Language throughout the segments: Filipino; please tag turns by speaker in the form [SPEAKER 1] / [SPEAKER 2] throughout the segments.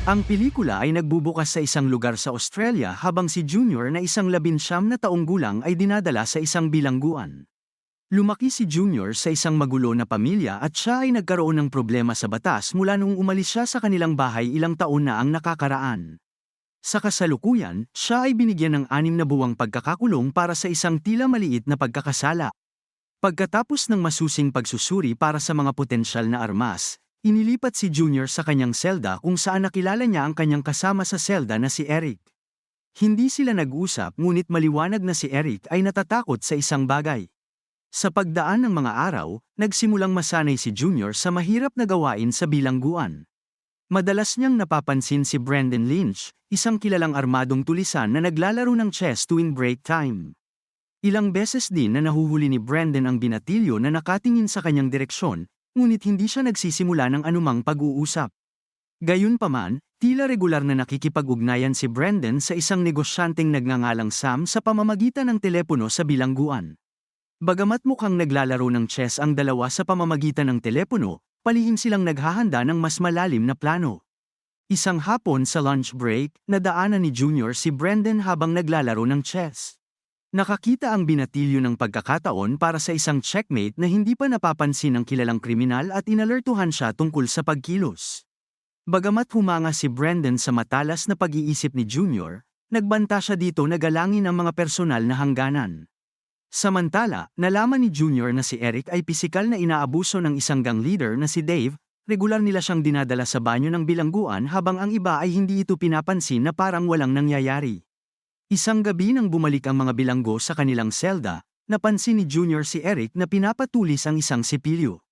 [SPEAKER 1] Ang pelikula ay nagbubukas sa isang lugar sa Australia habang si Junior na isang 19 na taong gulang ay dinadala sa isang bilangguan. Lumaki si Junior sa isang magulo na pamilya at siya ay nagkaroon ng problema sa batas mula noong umalis siya sa kanilang bahay ilang taon na ang nakakaraan. Sa kasalukuyan, siya ay binigyan ng 6 na buwang pagkakakulong para sa isang tila maliit na pagkakasala. Pagkatapos ng masusing pagsusuri para sa mga potensyal na armas, inilipat si Junior sa kanyang selda kung saan nakilala niya ang kanyang kasama sa selda na si Eric. Hindi sila nag-usap ngunit maliwanag na si Eric ay natatakot sa isang bagay. Sa pagdaan ng mga araw, nagsimulang masanay si Junior sa mahirap na gawain sa bilangguan. Madalas niyang napapansin si Brendan Lynch, isang kilalang armadong tulisan na naglalaro ng chess tuwing break time. Ilang beses din na nahuhuli ni Brendan ang binatilyo na nakatingin sa kanyang direksyon, ngunit hindi siya nagsisimula ng anumang pag-uusap. Gayunpaman, tila regular na nakikipag-ugnayan si Brendan sa isang negosyanteng nagngangalang Sam sa pamamagitan ng telepono sa bilangguan. Bagamat mukhang naglalaro ng chess ang dalawa sa pamamagitan ng telepono, palihim silang naghahanda ng mas malalim na plano. Isang hapon sa lunch break, nadaanan ni Junior si Brendan habang naglalaro ng chess. Nakakita ang binatilyo ng pagkakataon para sa isang checkmate na hindi pa napapansin ng kilalang kriminal at inalertuhan siya tungkol sa pagkilos. Bagamat humanga si Brendan sa matalas na pag-iisip ni Junior, nagbanta siya dito na galangin ang mga personal na hangganan. Samantala, nalaman ni Junior na si Eric ay pisikal na inaabuso ng isang gang leader na si Dave, regular nila siyang dinadala sa banyo ng bilangguan habang ang iba ay hindi ito pinapansin na parang walang nangyayari. Isang gabi nang bumalik ang mga bilanggo sa kanilang selda, napansin ni Junior si Eric na pinapatulis ang isang sipilyo.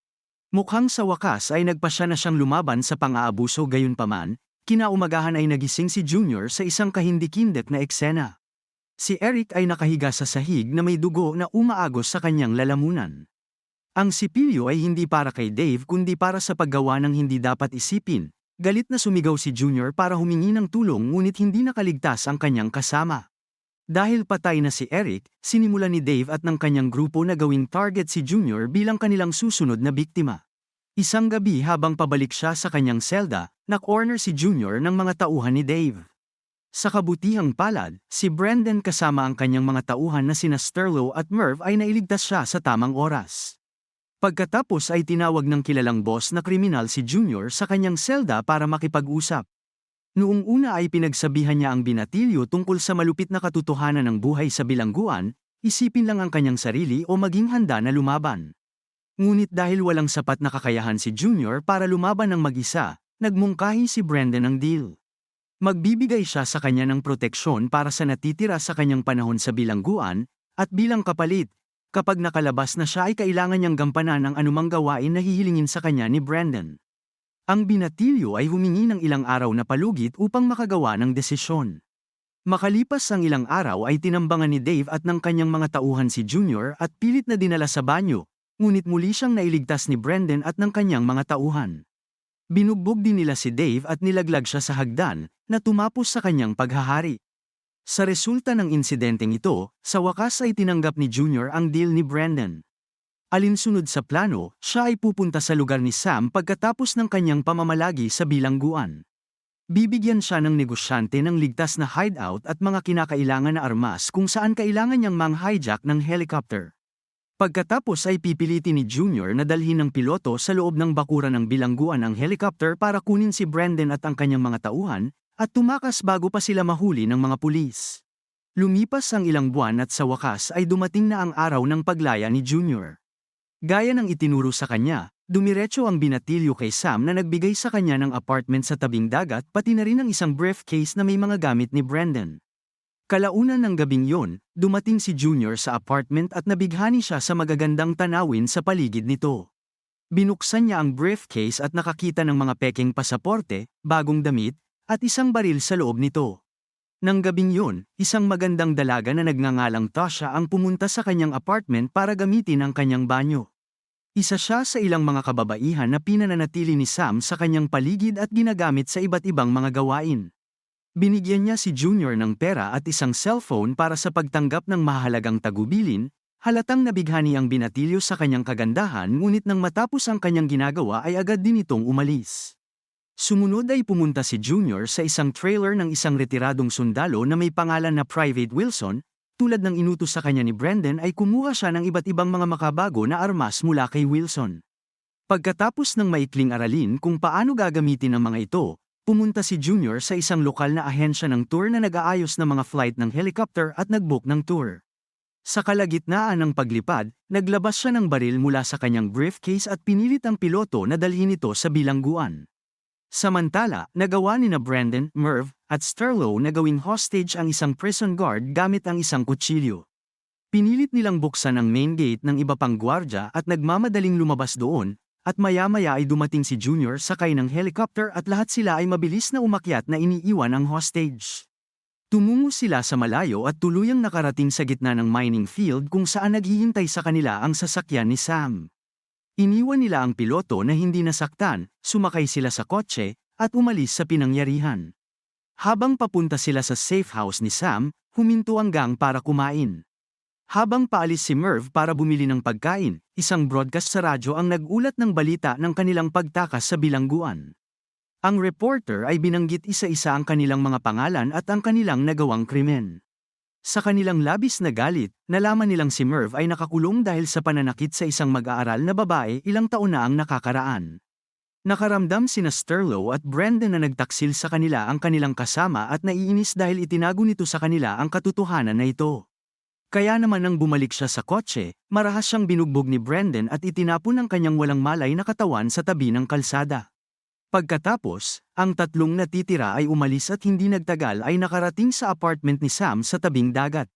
[SPEAKER 1] Mukhang sa wakas ay nagpasya na siyang lumaban sa pang-aabuso gayunpaman, kinaumagahan ay nagising si Junior sa isang kahindik-hindik na eksena. Si Eric ay nakahiga sa sahig na may dugo na umaagos sa kanyang lalamunan. Ang sipilyo ay hindi para kay Dave kundi para sa paggawa ng hindi dapat isipin. Galit na sumigaw si Junior para humingi ng tulong ngunit hindi nakaligtas ang kanyang kasama. Dahil patay na si Eric, sinimula ni Dave at ng kanyang grupo na gawing target si Junior bilang kanilang susunod na biktima. Isang gabi habang pabalik siya sa kanyang selda, na-corner si Junior ng mga tauhan ni Dave. Sa kabutihang palad, si Brendan kasama ang kanyang mga tauhan na sina Sterlo at Merv ay nailigtas siya sa tamang oras. Pagkatapos ay tinawag ng kilalang boss na kriminal si Junior sa kanyang selda para makipag-usap. Noong una ay pinagsabihan niya ang binatilyo tungkol sa malupit na katotohanan ng buhay sa bilangguan, isipin lang ang kanyang sarili o maging handa na lumaban. Ngunit dahil walang sapat na kakayahan si Junior para lumaban ng mag-isa, nagmungkahi si Brendan ng deal. Magbibigay siya sa kanya ng proteksyon para sa natitira sa kanyang panahon sa bilangguan, at bilang kapalit, kapag nakalabas na siya ay kailangan niyang gampanan ang anumang gawain na hihilingin sa kanya ni Brendan. Ang binatilyo ay humingi ng ilang araw na palugit upang makagawa ng desisyon. Makalipas ang ilang araw ay tinambangan ni Dave at ng kanyang mga tauhan si Junior at pilit na dinala sa banyo, ngunit muli siyang nailigtas ni Brendan at ng kanyang mga tauhan. Binugbog din nila si Dave at nilaglag siya sa hagdan, na tumapos sa kanyang paghahari. Sa resulta ng insidenteng ito, sa wakas ay tinanggap ni Junior ang deal ni Brendan. Alinsunod sa plano, siya ay pupunta sa lugar ni Sam pagkatapos ng kanyang pamamalagi sa bilangguan. Bibigyan siya ng negosyante ng ligtas na hideout at mga kinakailangan na armas kung saan kailangan niyang mang-hijack ng helicopter. Pagkatapos ay pipilitin ni Junior na dalhin ng piloto sa loob ng bakuran ng bilangguan ang helicopter para kunin si Brendan at ang kanyang mga tauhan, at tumakas bago pa sila mahuli ng mga pulis. Lumipas ang ilang buwan at sa wakas ay dumating na ang araw ng paglaya ni Junior. Gaya ng itinuro sa kanya, dumiretso ang binatilyo kay Sam na nagbigay sa kanya ng apartment sa tabing dagat pati na rin ang isang briefcase na may mga gamit ni Brendan. Kalaunan ng gabing yon, dumating si Junior sa apartment at nabighani siya sa magagandang tanawin sa paligid nito. Binuksan niya ang briefcase at nakakita ng mga pekeng pasaporte, bagong damit, at isang baril sa loob nito. Nang gabing yon, isang magandang dalaga na nagngangalang Tasha ang pumunta sa kanyang apartment para gamitin ang kanyang banyo. Isa siya sa ilang mga kababaihan na pinananatili ni Sam sa kanyang paligid at ginagamit sa iba't ibang mga gawain. Binigyan niya si Junior ng pera at isang cellphone para sa pagtanggap ng mahalagang tagubilin, halatang nabighani ang binatilyo sa kanyang kagandahan ngunit nang matapos ang kanyang ginagawa ay agad din itong umalis. Sumunod ay pumunta si Junior sa isang trailer ng isang retiradong sundalo na may pangalan na Private Wilson. Tulad ng inutos sa kanya ni Brendan ay kumuha siya ng iba't ibang mga makabago na armas mula kay Wilson. Pagkatapos ng maikling aralin kung paano gagamitin ang mga ito, pumunta si Junior sa isang lokal na ahensya ng tour na nag-aayos ng mga flight ng helicopter at nag-book ng tour. Sa kalagitnaan ng paglipad, naglabas siya ng baril mula sa kanyang briefcase at pinilit ang piloto na dalhin ito sa bilangguan. Samantala, nagawa ni na Brendan, Merv, at Sterlo na gawing hostage ang isang prison guard gamit ang isang kutsilyo. Pinilit nilang buksan ang main gate ng iba pang gwardya at nagmamadaling lumabas doon, at maya-maya ay dumating si Junior sakay ng helicopter at lahat sila ay mabilis na umakyat na iniiwan ang hostage. Tumungo sila sa malayo at tuluyang nakarating sa gitna ng mining field kung saan naghihintay sa kanila ang sasakyan ni Sam. Iniwan nila ang piloto na hindi nasaktan, sumakay sila sa kotse, at umalis sa pinangyarihan. Habang papunta sila sa safe house ni Sam, huminto ang gang para kumain. Habang paalis si Merv para bumili ng pagkain, isang broadcast sa radyo ang nag-ulat ng balita ng kanilang pagtakas sa bilangguan. Ang reporter ay binanggit isa-isa ang kanilang mga pangalan at ang kanilang nagawang krimen. Sa kanilang labis na galit, nalaman nilang si Merv ay nakakulong dahil sa pananakit sa isang mag-aaral na babae ilang taon na ang nakakaraan. Nakaramdam sina Sterlo at Brendan na nagtaksil sa kanila ang kanilang kasama at naiinis dahil itinago nito sa kanila ang katotohanan na ito. Kaya naman nang bumalik siya sa kotse, marahas siyang binugbog ni Brendan at itinapon ang kanyang walang malay na katawan sa tabi ng kalsada. Pagkatapos, ang tatlong natitira ay umalis at hindi nagtagal ay nakarating sa apartment ni Sam sa tabing dagat.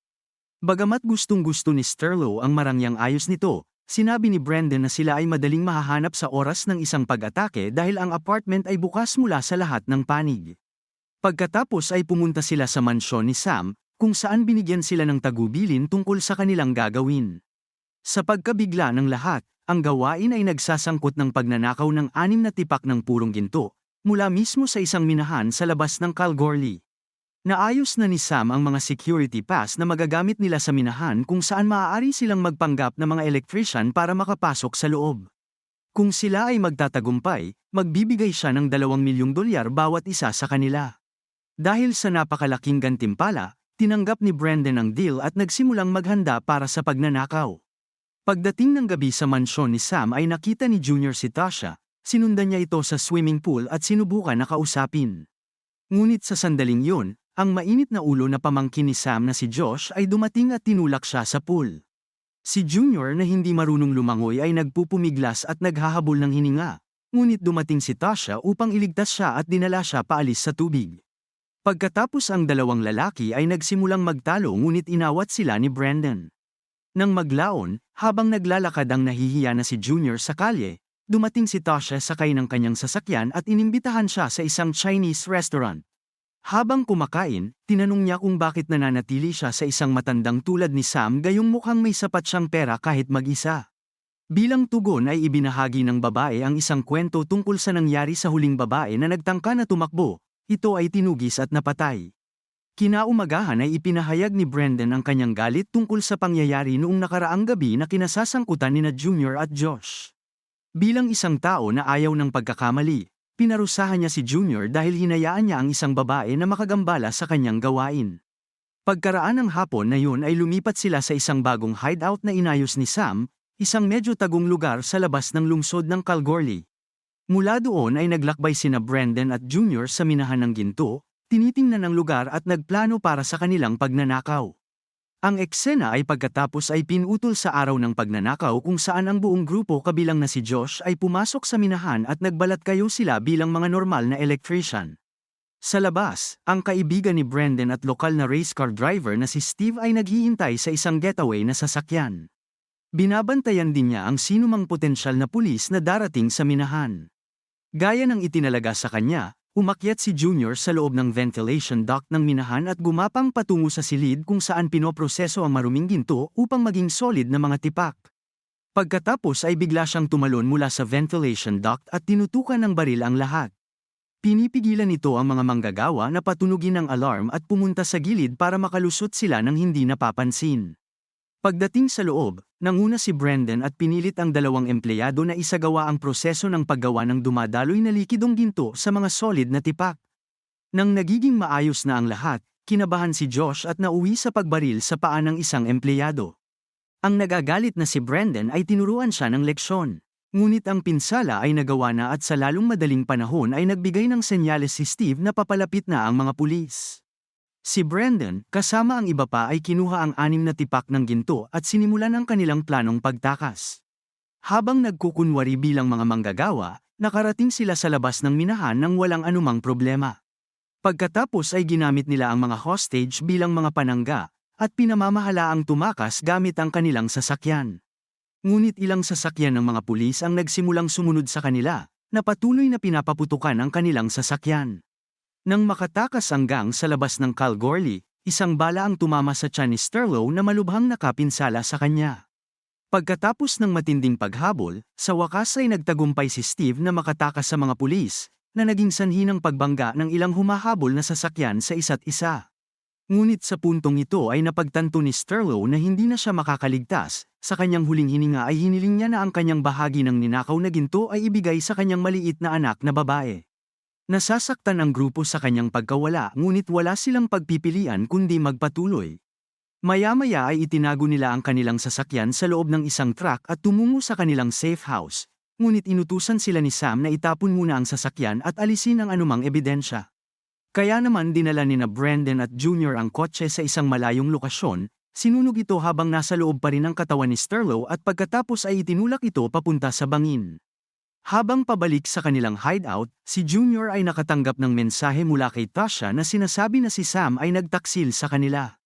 [SPEAKER 1] Bagamat gustong-gusto ni Sterlo ang marangyang ayos nito, sinabi ni Brendan na sila ay madaling mahahanap sa oras ng isang pag-atake dahil ang apartment ay bukas mula sa lahat ng panig. Pagkatapos ay pumunta sila sa mansyon ni Sam, kung saan binigyan sila ng tagubilin tungkol sa kanilang gagawin. Sa pagkabigla ng lahat, ang gawain ay nagsasangkot ng pagnanakaw ng 6 na tipak ng purong ginto, mula mismo sa isang minahan sa labas ng Kalgoorlie. Naayos na ni Sam ang mga security pass na magagamit nila sa minahan kung saan maaari silang magpanggap na mga electrician para makapasok sa loob. Kung sila ay magtatagumpay, magbibigay siya ng $2 milyong bawat isa sa kanila. Dahil sa napakalaking gantimpala, tinanggap ni Brendan ang deal at nagsimulang maghanda para sa pagnanakaw. Pagdating ng gabi sa mansyon ni Sam ay nakita ni Junior si Tasha, sinundan niya ito sa swimming pool at sinubukan na kausapin. Ngunit sa sandaling yun, ang mainit na ulo na pamangkin ni Sam na si Josh ay dumating at tinulak siya sa pool. Si Junior na hindi marunong lumangoy ay nagpupumiglas at naghahabol ng hininga, ngunit dumating si Tasha upang iligtas siya at dinala siya paalis sa tubig. Pagkatapos ang dalawang lalaki ay nagsimulang magtalo ngunit inawat sila ni Brendan. Nang maglaon, habang naglalakad ang nahihiya na si Junior sa kalye, dumating si Tasha sakay ng kanyang sasakyan at inimbitahan siya sa isang Chinese restaurant. Habang kumakain, tinanong niya kung bakit nananatili siya sa isang matandang tulad ni Sam gayong mukhang may sapat siyang pera kahit mag-isa. Bilang tugon ay ibinahagi ng babae ang isang kwento tungkol sa nangyari sa huling babae na nagtangka na tumakbo, ito ay tinugis at napatay. Kinaumagahan ay ipinahayag ni Brendan ang kanyang galit tungkol sa pangyayari noong nakaraang gabi na kinasasangkutan ni Junior at Josh. Bilang isang tao na ayaw ng pagkakamali, pinarusahan niya si Junior dahil hinayaan niya ang isang babae na makagambala sa kanyang gawain. Pagkaraan ng hapon na yun ay lumipat sila sa isang bagong hideout na inayos ni Sam, isang medyo tagong lugar sa labas ng lungsod ng Kalgoorlie. Mula doon ay naglakbay sina Brendan at Junior sa minahan ng ginto, tinitingnan ang lugar at nagplano para sa kanilang pagnanakaw. Ang eksena ay pagkatapos ay pinutol sa araw ng pagnanakaw kung saan ang buong grupo kabilang na si Josh ay pumasok sa minahan at nagbalat kayo sila bilang mga normal na electrician. Sa labas, ang kaibigan ni Brendan at lokal na race car driver na si Steve ay naghihintay sa isang getaway na sasakyan. Binabantayan din niya ang sinumang potensyal na pulis na darating sa minahan. Gaya ng itinalaga sa kanya, umakyat si Junior sa loob ng ventilation duct ng minahan at gumapang patungo sa silid kung saan pinoproseso ang maruming ginto upang maging solid na mga tipak. Pagkatapos ay bigla siyang tumalon mula sa ventilation duct at tinutukan ng baril ang lahat. Pinipigilan nito ang mga manggagawa na patunugin ang alarm at pumunta sa gilid para makalusot sila ng hindi napapansin. Pagdating sa loob, nanguna si Brendan at pinilit ang dalawang empleyado na isagawa ang proseso ng paggawa ng dumadaloy na likidong ginto sa mga solid na tipak. Nang nagiging maayos na ang lahat, kinabahan si Josh at nauwi sa pagbaril sa paa ng isang empleyado. Ang nagagalit na si Brendan ay tinuruan siya ng leksyon. Ngunit ang pinsala ay nagawa na at sa lalong madaling panahon ay nagbigay ng senyales si Steve na papalapit na ang mga pulis. Si Brendan, kasama ang iba pa ay kinuha ang 6 na tipak ng ginto at sinimulan ang kanilang planong pagtakas. Habang nagkukunwari bilang mga manggagawa, nakarating sila sa labas ng minahan nang walang anumang problema. Pagkatapos ay ginamit nila ang mga hostage bilang mga panangga, at pinamamahalaang tumakas gamit ang kanilang sasakyan. Ngunit ilang sasakyan ng mga pulis ang nagsimulang sumunod sa kanila, na patuloy na pinapaputukan ang kanilang sasakyan. Nang makatakas ang gang sa labas ng Kalgoorlie, isang bala ang tumama sa tiyan ni Sterlo na malubhang nakapinsala sa kanya. Pagkatapos ng matinding paghabol, sa wakas ay nagtagumpay si Steve na makatakas sa mga pulis, na naging sanhi ng pagbangga ng ilang humahabol na sasakyan sa isa't isa. Ngunit sa puntong ito ay napagtanto ni Sterlo na hindi na siya makakaligtas, sa kanyang huling hininga ay hiniling niya na ang kanyang bahagi ng ninakaw na ginto ay ibigay sa kanyang maliit na anak na babae. Nasasaktan ang grupo sa kanyang pagkawala ngunit wala silang pagpipilian kundi magpatuloy. Maya-maya ay itinago nila ang kanilang sasakyan sa loob ng isang truck at tumungo sa kanilang safe house, ngunit inutusan sila ni Sam na itapon muna ang sasakyan at alisin ang anumang ebidensya. Kaya naman dinala nina Brendan at Junior ang kotse sa isang malayong lokasyon, sinunog ito habang nasa loob pa rin ang katawan ni Sterlo at pagkatapos ay itinulak ito papunta sa bangin. Habang pabalik sa kanilang hideout, si Junior ay nakatanggap ng mensahe mula kay Tasha na sinasabi na si Sam ay nagtaksil sa kanila.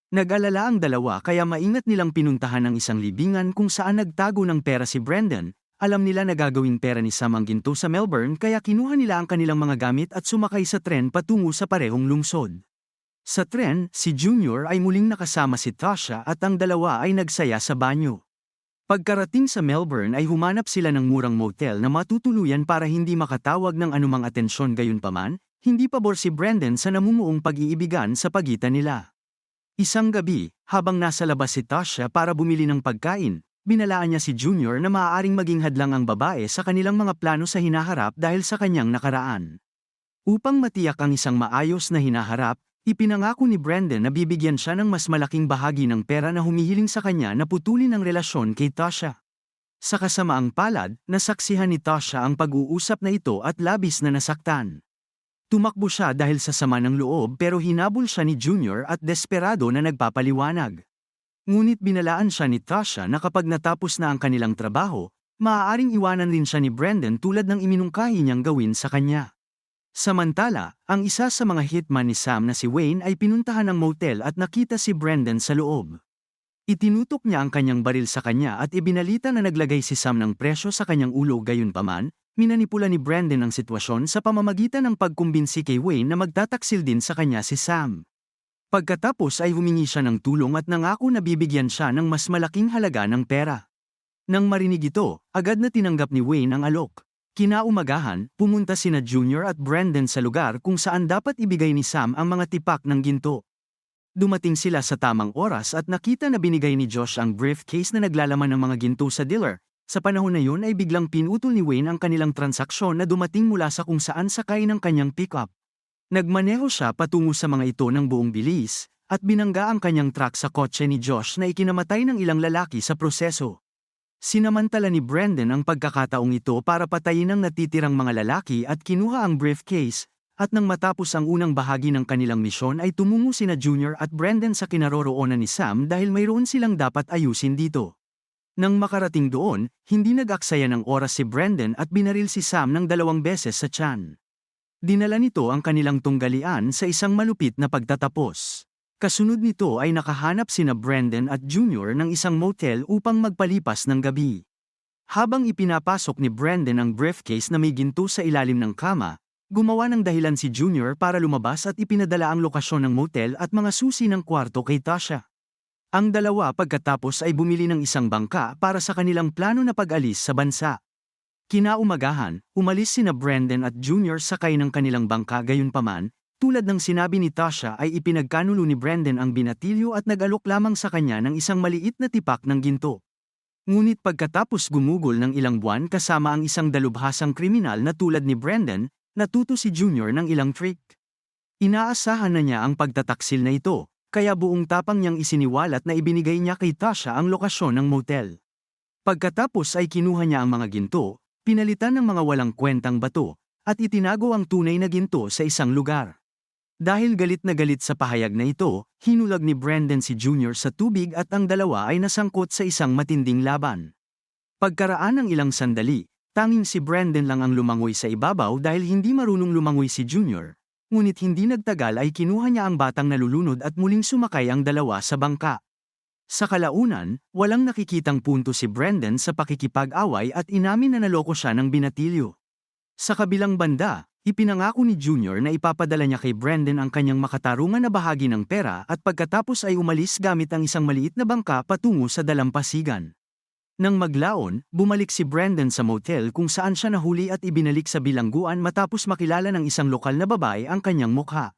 [SPEAKER 1] Nag-alala ang dalawa kaya maingat nilang pinuntahan ang isang libingan kung saan nagtago ng pera si Brendan. Alam nila na gagawing pera ni Sam ang ginto sa Melbourne kaya kinuha nila ang kanilang mga gamit at sumakay sa tren patungo sa parehong lungsod. Sa tren, si Junior ay muling nakasama si Tasha at ang dalawa ay nagsaya sa banyo. Pagkarating sa Melbourne ay humanap sila ng murang motel na matutuluyan para hindi makatawag ng anumang atensyon gayunpaman, hindi pabor si Brendan sa namumuong pag-iibigan sa pagitan nila. Isang gabi, habang nasa labas si Tasha para bumili ng pagkain, binalaan niya si Junior na maaaring maging hadlang ang babae sa kanilang mga plano sa hinaharap dahil sa kanyang nakaraan. Upang matiyak ang isang maayos na hinaharap, ipinangako ni Brendan na bibigyan siya ng mas malaking bahagi ng pera na humihiling sa kanya na putulin ang relasyon kay Tasha. Sa kasamaang palad, nasaksihan ni Tasha ang pag-uusap na ito at labis na nasaktan. Tumakbo siya dahil sa sama ng loob pero hinabol siya ni Junior at desperado na nagpapaliwanag. Ngunit binalaan siya ni Tasha na kapag natapos na ang kanilang trabaho, maaaring iwanan rin siya ni Brendan tulad ng iminungkahi niyang gawin sa kanya. Samantala, ang isa sa mga hitman ni Sam na si Wayne ay pinuntahan ng motel at nakita si Brendan sa loob. Itinutok niya ang kanyang baril sa kanya at ibinalita na naglagay si Sam ng presyo sa kanyang ulo gayunpaman, minanipula ni Brendan ang sitwasyon sa pamamagitan ng pagkumbinsi kay Wayne na magtataksil din sa kanya si Sam. Pagkatapos ay humingi siya ng tulong at nangako na bibigyan siya ng mas malaking halaga ng pera. Nang marinig ito, agad na tinanggap ni Wayne ang alok. Kinaumagahan, pumunta sina Junior at Brendan sa lugar kung saan dapat ibigay ni Sam ang mga tipak ng ginto. Dumating sila sa tamang oras at nakita na binigay ni Josh ang briefcase na naglalaman ng mga ginto sa dealer. Sa panahon na yun ay biglang pinutol ni Wayne ang kanilang transaksyon na dumating mula sa kung saan sakay ng kanyang pickup. Nagmaneho siya patungo sa mga ito ng buong bilis, at binangga ang kanyang truck sa kotse ni Josh na ikinamatay ng ilang lalaki sa proseso. Sinamantala ni Brendan ang pagkakataong ito para patayin ang natitirang mga lalaki at kinuha ang briefcase, at nang matapos ang unang bahagi ng kanilang misyon ay tumungo sina Junior at Brendan sa kinaroroonan ni Sam dahil mayroon silang dapat ayusin dito. Nang makarating doon, hindi nag-aksaya ng oras si Brendan at binaril si Sam ng 2 beses sa tiyan. Dinala nito ang kanilang tunggalian sa isang malupit na pagtatapos. Kasunod nito ay nakahanap sina Brendan at Junior ng isang motel upang magpalipas ng gabi. Habang ipinapasok ni Brendan ang briefcase na may ginto sa ilalim ng kama, gumawa ng dahilan si Junior para lumabas at ipinadala ang lokasyon ng motel at mga susi ng kwarto kay Tasha. Ang dalawa pagkatapos ay bumili ng isang bangka para sa kanilang plano na pag-alis sa bansa. Kinaumagahan, umalis sina Brendan at Junior sakay ng kanilang bangka gayunpaman, Tulad ng sinabi ni Tasha ay ipinagkanulo ni Brendan ang binatilyo at nag-alok lamang sa kanya ng isang maliit na tipak ng ginto. Ngunit pagkatapos gumugol ng ilang buwan kasama ang isang dalubhasang kriminal na tulad ni Brendan, natuto si Junior ng ilang trick. Inaasahan na niya ang pagtataksil na ito, kaya buong tapang niyang isiniwalat na ibinigay niya kay Tasha ang lokasyon ng motel. Pagkatapos ay kinuha niya ang mga ginto, pinalitan ng mga walang kwentang bato, at itinago ang tunay na ginto sa isang lugar. Dahil galit na galit sa pahayag na ito, hinulag ni Brendan si Junior sa tubig at ang dalawa ay nasangkot sa isang matinding laban. Pagkaraan ng ilang sandali, tanging si Brendan lang ang lumangoy sa ibabaw dahil hindi marunong lumangoy si Junior. Ngunit hindi nagtagal ay kinuha niya ang batang nalulunod at muling sumakay ang dalawa sa bangka. Sa kalaunan, walang nakikitang punto si Brendan sa pakikipag-away at inamin na naloko siya ng binatilyo. Sa kabilang banda, ipinangako ni Junior na ipapadala niya kay Brendan ang kanyang makatarungan na bahagi ng pera at pagkatapos ay umalis gamit ang isang maliit na bangka patungo sa dalampasigan. Nang maglaon, bumalik si Brendan sa motel kung saan siya nahuli at ibinalik sa bilangguan matapos makilala ng isang lokal na babae ang kanyang mukha.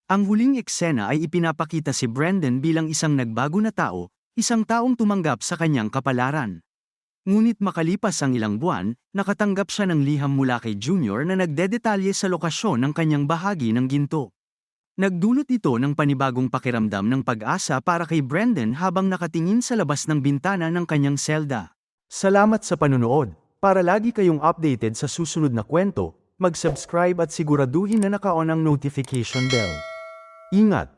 [SPEAKER 1] Ang huling eksena ay ipinapakita si Brendan bilang isang nagbago na tao, isang taong tumanggap sa kanyang kapalaran. Ngunit makalipas ang ilang buwan, nakatanggap siya ng liham mula kay Junior na nagdedetalye sa lokasyon ng kanyang bahagi ng ginto. Nagdulot ito ng panibagong pakiramdam ng pag-asa para kay Brendan habang nakatingin sa labas ng bintana ng kanyang selda. Salamat sa panunood. Para lagi kayong updated sa susunod na kwento, mag-subscribe at siguraduhin na naka-on ang notification bell. Ingat!